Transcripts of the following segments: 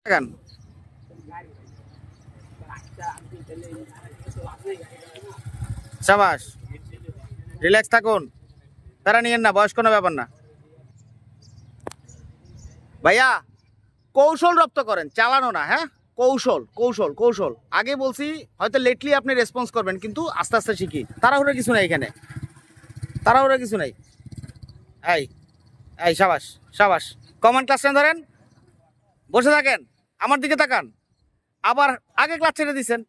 দেখেন শাবাশ, রিল্যাক্স থাকুন, তারা নিয়েন না, বয়স কোনো ব্যাপার না ভাইয়া। কৌশল রপ্ত করেন, চালানো না। হ্যাঁ, কৌশল কৌশল কৌশল। আগে বলছি হয়তো লেটলি আপনি রেসপন্স করবেন, কিন্তু আস্তে আস্তে শিখি। তাড়াহুড়ো কিছু নাই এখানে, তাড়াহুড়ো কিছু নাই। এই এই শাবাশ শাবাশ, কমান্ড ক্লাস ধরেন, বসে থাকেন, আমার দিকে তাকান। আবার আগে ক্লাস ছেড়ে দিচ্ছেন,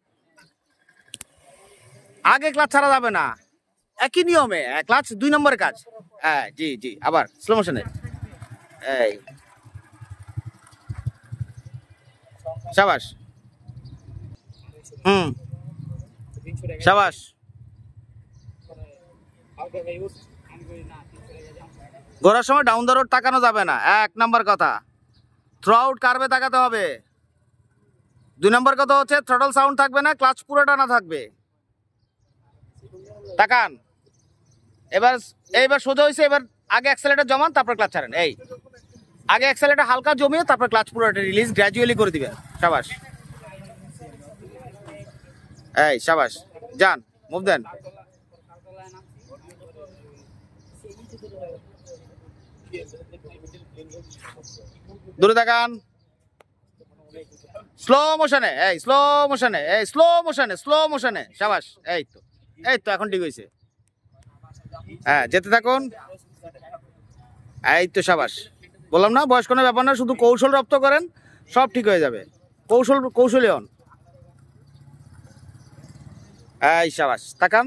আগে ক্লাস ছাড়া যাবে না, একই নিয়মে ক্লাস 2 নম্বরের কাজ। হ্যাঁ জি জি, আবার স্লো মোশনে। এই শাবাশ, শাবাশ। ঘোরার সময় ডাউন দ্য রোড তাকানো যাবে না, 1 নম্বর কথা। থ্রো আউট কার্ভে তাকাতে হবে। 2 নম্বর কথা হচ্ছে থ্রটল সাউন্ড থাকবে না, ক্লাচ পুরো টানা থাকবে। তাকান, এবার সোজা হয়েছে। এবার আগে অ্যাক্সেলেটার জমান, তারপর ক্লাচ ছাড়েন। এই আগে অ্যাক্সেলেটার হালকা জমিয়ে তারপর ক্লাচ পুরোটা রিলিজ গ্র্যাজুয়ালি করে দিবেন। শাবাশ, এই শাবাশ, যান, মুভ দেন। দূরে তাকান, স্লো মোশনে, এই স্লো মোশনে, এই স্লো মোশনে, স্লো মোশনে। শাবাশ, এই তো, এই তো, এখন ঠিক হয়েছে। হ্যাঁ, যেতে থাকুন। এই তো শাবাশ, বললাম না বয়স কোনো ব্যাপার না, শুধু কৌশল রপ্ত করেন, সব ঠিক হয়ে যাবে। কৌশলী হন। এই শাবাশ, তাকান।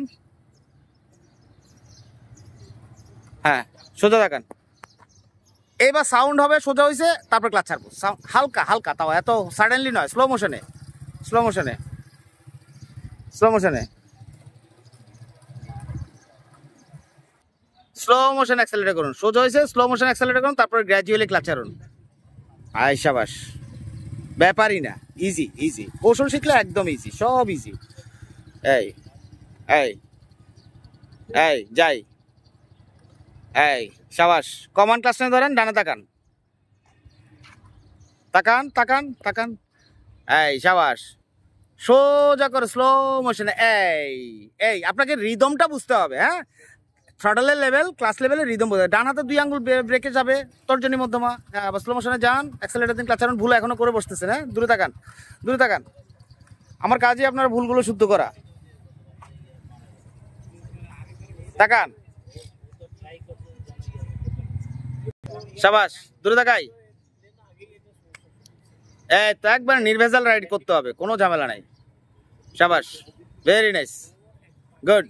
হ্যাঁ, সোজা তাকান। এইবার সাউন্ড হবে, সোজা হয়েছে, তারপর ক্লাচ ছাড়বো। হালকা হালকা, তাও এত সাডেনলি নয়, স্লো মোশনে, স্লো মোশনে, স্লো মোশনে, স্লো মোশন অ্যাক্সেলারেট করুন। সোজা হয়েছে, স্লো মোশন অ্যাক্সেলারেট করুন, তারপর গ্র্যাজুয়ালি ক্লাচ ছাড়ুন। আয় শাবাশ, ব্যাপারই না, ইজি ইজি। কৌশল শিখলে একদম ইজি, সব ইজি। এই এই এই যাই, এই শাবাশ। কমান্ড ক্লাস নিয়ে ধরেন, ডানে তাকান, তাকান তাকান তাকান। এই শাবাশ, সোজা করে স্লো মোশনে। এই এই আপনাকে রিদমটা বুঝতে হবে। হ্যাঁ, থ্রটলের লেভেল, ক্লাস লেভেলের রিদম বোঝা। ডান হাতে 2 আঙ্গুল ব্রেকে যাবে, তর্জনী মধ্যমা। হ্যাঁ, আবার স্লো মোশনে যান, অ্যাক্সেলারেটর দিন, ক্লাচ ছাড়ুন। ভুল এখনো করে বসতেছেন। হ্যাঁ, দূরে তাকান, দূরে তাকান। আমার কাজই আপনার ভুলগুলো শুদ্ধ করা। তাকান, শাবাশ, দূরে তাকাই। এই তো, একবার নির্ভেজাল রাইড করতে হবে, কোনো ঝামেলা নাই। শাবাশ, ভেরি নাইস, গুড।